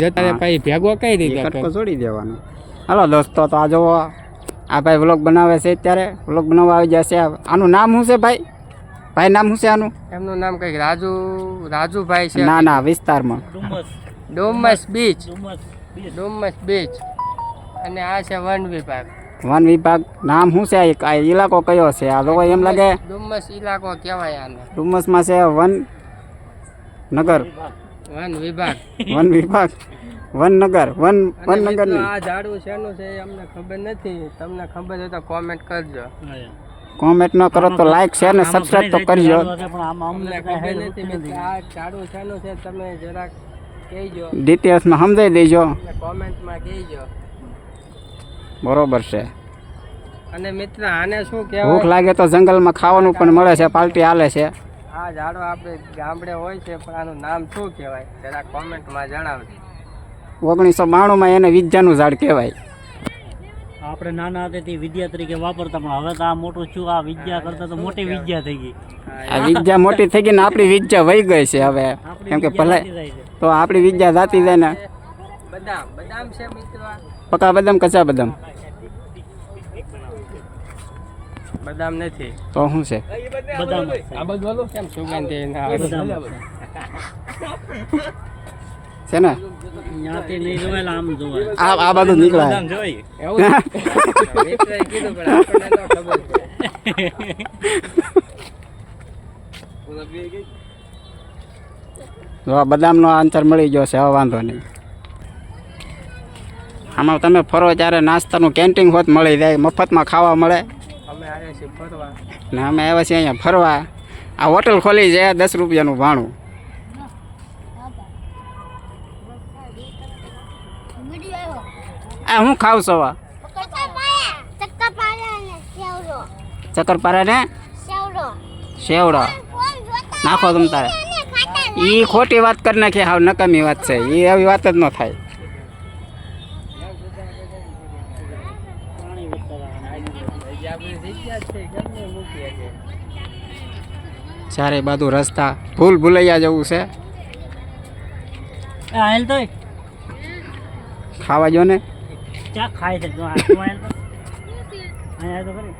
જતા ભાઈ ભેગો કઈ રીતે કટકો છોડી દેવાનો. હાલો દોસ્તો, તો આ જોવો આ ભાઈ વ્લોગ બનાવે છે, અત્યારે વ્લોગ બનાવવા આવી જશે. આનું નામ શું છે ભાઈ? ભાઈ નામ શું છે આનું? એમનું નામ કઈક રાજુભાઈ છે. ના ના, વિસ્તારમાં ડુમસ બીચ. અને આ છે વન વિભાગ. વન વિભાગ નામ શું છે? આ ઇલાકો કયો છે? આ લોકો એમ લાગે ડુમસ ઇલાકો કહેવાય આને. ડુમસમાં છે વન નગર. વન વિભાગ. વન વિભાગ, વનનગર, વનનગર ની. આ ઝાડવું શેનું છે એ અમને ખબર નથી. તમને ખબર હોય તો કોમેન્ટ કરજો. કોમેન્ટ ન કરો તો લાઈક શેર ને સબસ્ક્રાઇબ તો કરજો. અમને ખબર નથી મિત્રો આ ઝાડવું શેનું છે તમે જરાક કહેજો. ડિટેલ્સમાં સમજાવી દેજો. કોમેન્ટમાં કહેજો. બરોબર છે. અને મિત્ર આને શું ભૂખ કહેવાય? લાગે તો જંગલમાં ખાવાનું પણ મળે છે, પાર્ટી હાલે છે. આ ઝાડવા આપણે ગામડે હોય છે પણ આનું નામ શું કહેવાય જરા કોમેન્ટમાં જણાવજો. 1992માં એને વિદ્યાનું ઝાડ કહેવાય. આપણે નાના હતા તે વિદ્યા તરીકે વાપરતા, પણ હવે તો આ મોટું છું, આ વિદ્યા કરતા તો મોટી વિદ્યા થઈ ગઈ. આ વિદ્યા મોટી થઈ ગઈ ને આપણી વિદ્યા વહી ગઈ છે હવે. કેમ કે ભલે તો આપણી વિદ્યા જાતી જાય ને. બદામ છે મિત્રો. પકા બદામ, કચા બદામ? બદામ નથી તો શું છે? બદામ આ બધું કેમ સુગંધી છે ને ત્યાંથી નહીં જોવાય, આમ જોવાય. આ બધું નીકળાય. એવું મિત્રએ કીધું પણ આપણને તો ખબર છે. જો આ બદામનો આન્સર મળી ગયો છે, હવે વાંધો નહીં. આમાં તમે ફરો ત્યારે નાસ્તાનું કેન્ટીન હોત મળી જાય, મફતમાં ખાવા મળે. અમે આવ્યા છીએ ફરવા. ને અમે આવ્યા છીએ અહીંયા ફરવા. આ હોટલ ખોલી છે 10 રૂપિયાનું ભાણું. આ હું ખાવ છો? ચક્કરપારા ને સેવડો નાખો તમ તારે. ઈ ખોટી વાત કરી નાખી, હાવ નકામી વાત છે. એ આવી વાત જ ન થાય. ચારે બાજુ રસ્તા ભૂલૈયા જવું છે. હાલ તો ખાવા જો ને. ચા ખાય છે જો આ તો. અહીંયા તો ખરી.